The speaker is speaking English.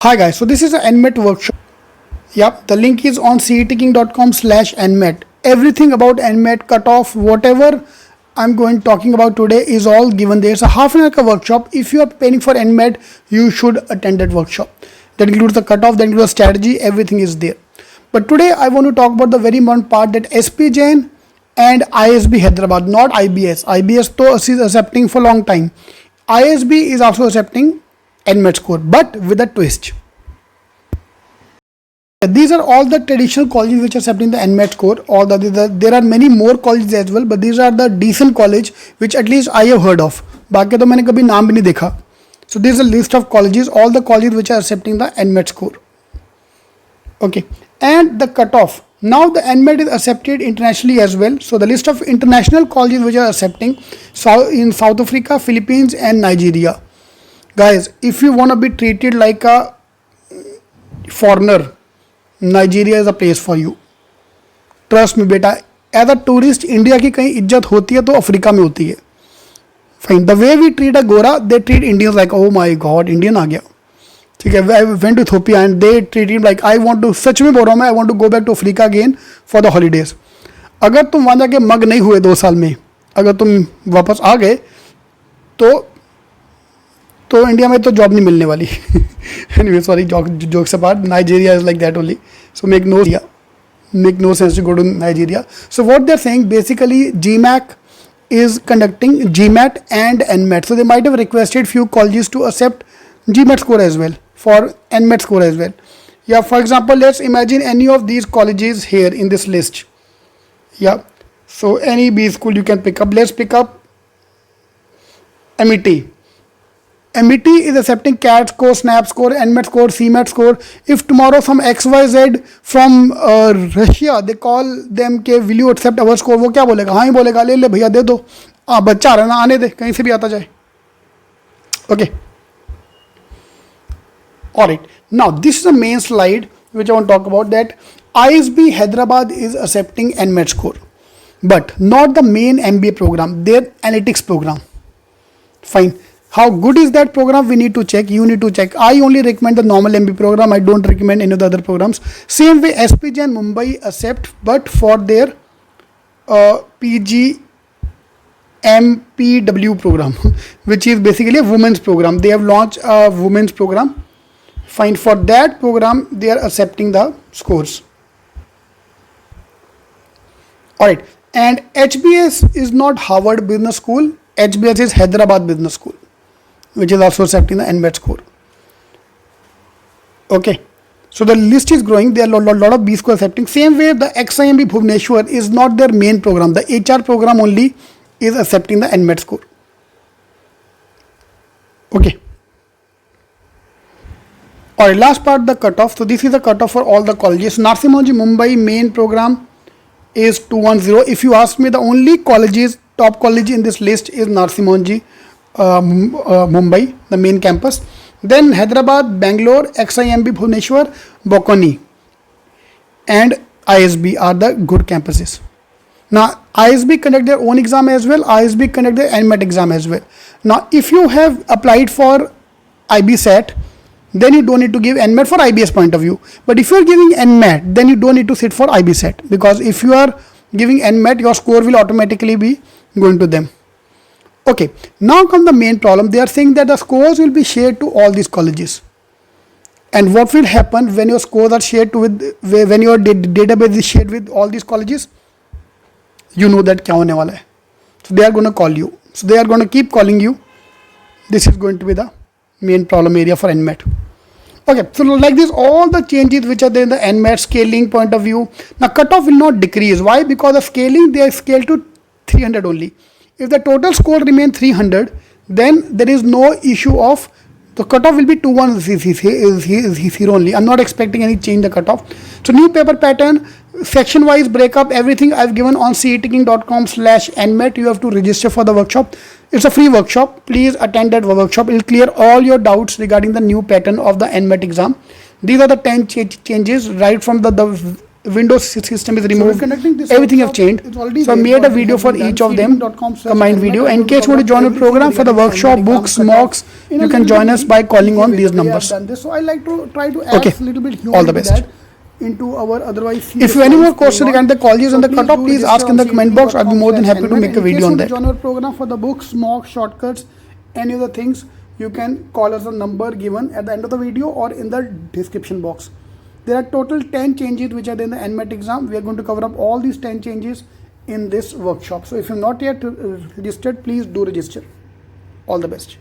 Hi guys, so this is an NMET workshop. Yep, the link is on cetkking.com/NMET. Everything about NMET, cutoff, whatever I'm going talking about today is all given there. It's a half an hour workshop. If you are preparing for NMET, you should attend that workshop. That includes the cutoff, that includes the strategy, everything is there. But today I want to talk about the very important part that SP Jain and ISB Hyderabad, not IBS. IBS is accepting for a long time. ISB is also accepting NMET score, but with a twist. These are all the traditional colleges which are accepting the NMET score. There are many more colleges as well, but these are the decent college which at least I have heard of. बाकी तो मैंने कभी नाम भी नहीं देखा. So this is a list of colleges, all the colleges which are accepting the NMET score. Okay, and the cutoff. Now the NMET is accepted internationally as well. So the list of international colleges which are accepting in South Africa, Philippines and Nigeria. Guys, if you want to be treated like a foreigner, Nigeria is a place for you. Trust me बेटा, as a tourist India की कहीं इज्जत होती है तो Africa में होती है. Fine. The way we treat a Gora, they treat Indians like, oh my God, Indian आ गया. ठीक है. I went to Ethiopia and they treat him like, I want to, सच में बोल रहा हूँ मैं, I want to go back to Africa again for the holidays. अगर तुम वहाँ जाके मग नहीं हुए 2 साल में, अगर तुम वापस आ गए तो इंडिया में तो जॉब नहीं मिलने वाली. Anyway, sorry, jokes apart, Nigeria is like that only. So make no sense to go to Nigeria. So what they're saying, basically GMAT is conducting GMAT and NMET. So they might have requested few colleges to accept GMAT score as well, for NMET score as well. Yeah, for example, let's imagine any of these colleges here in this list. Yeah, so any B school you can pick up. Let's pick up MET. MET is accepting CAT score, SNAP score, NMET score, CMAT score. If tomorrow some XYZ from Russia, they call them के will you accept our score, वो क्या बोलेगा? हाँ ही बोलेगा, ले ले भैया दे दो. बच्चा आ रहा है ना, आने दे, कहीं से भी आता जाए. Okay. Alright. Now this is the main slide which I want to talk about, that ISB Hyderabad is accepting NMET score, but not the main MBA program, their analytics program. Fine. How good is that program? We need to check. You need to check. I only recommend the normal MBA program. I don't recommend any of the other programs. Same way SP Jain Mumbai accept, but for their PG MPW program, which is basically a women's program. They have launched a women's program. Fine. For that program, they are accepting the scores. Alright. And HBS is not Harvard Business School. HBS is Hyderabad Business School, which is also accepting the NMET score. Okay, so the list is growing. There are a lot of B school accepting. Same way, the XIMB Bhubaneswar is not their main program. The HR program only is accepting the NMET score. Okay. Alright, last part, the cutoff. So this is the cutoff for all the colleges. Narsee Monjee Mumbai main program is 210. If you ask me, the only colleges, top college in this list is Narsee Monjee Mumbai, the main campus. Then Hyderabad, Bangalore, XIMB Bhubaneswar, Bocconi and ISB are the good campuses. Now ISB conduct their own exam as well. ISB conduct their NMET exam as well. Now if you have applied for IBSAT, then you don't need to give NMET for IBS point of view. But if you are giving NMET, then you don't need to sit for IBSAT, because if you are giving NMET, your score will automatically be going to them. Okay, now come the main problem. They are saying that the scores will be shared to all these colleges. And what will happen when your scores are shared when your database is shared with all these colleges? You know that kya hone wala hai. So they are going to call you. So they are going to keep calling you. This is going to be the main problem area for NMET. Okay, so like this, all the changes which are there in the NMET scaling point of view. Now cutoff will not decrease. Why? Because of scaling, they are scaled to 300 only. If the total score remains 300, then there is no issue of the cutoff will be 210 only. I'm not expecting any change in the cutoff. So new paper pattern, section wise breakup, everything I've given on cetkking.com/NMET. You have to register for the workshop. It's a free workshop. Please attend that workshop. It will clear all your doubts regarding the new pattern of the NMET exam. These are the 10 changes right from the Windows system is So removed. we're conducting this Everything have workshop. changed. It's already So I there, made a but it video has for been done. each of them, cdm.com/NMAT. combined video. In case you want to join the program for the workshop, books, mocks, you can join us by calling on these numbers. Done this, so I like to try to add Okay. a little bit humor All the to best. that into our otherwise. If you have any more questions regarding the colleges and the cutoff, do please register ask in the on comment box. I'll be more than happy to cdm.com/NMAT. make a In case video on you that. join our program for the books, mock, shortcuts, any other things, you can call us the number given at the end of the video or in the description box. There are total 10 changes which are there in the NMAT exam. We are going to cover up all these 10 changes in this workshop. So if you're not yet registered, please do register. All the best.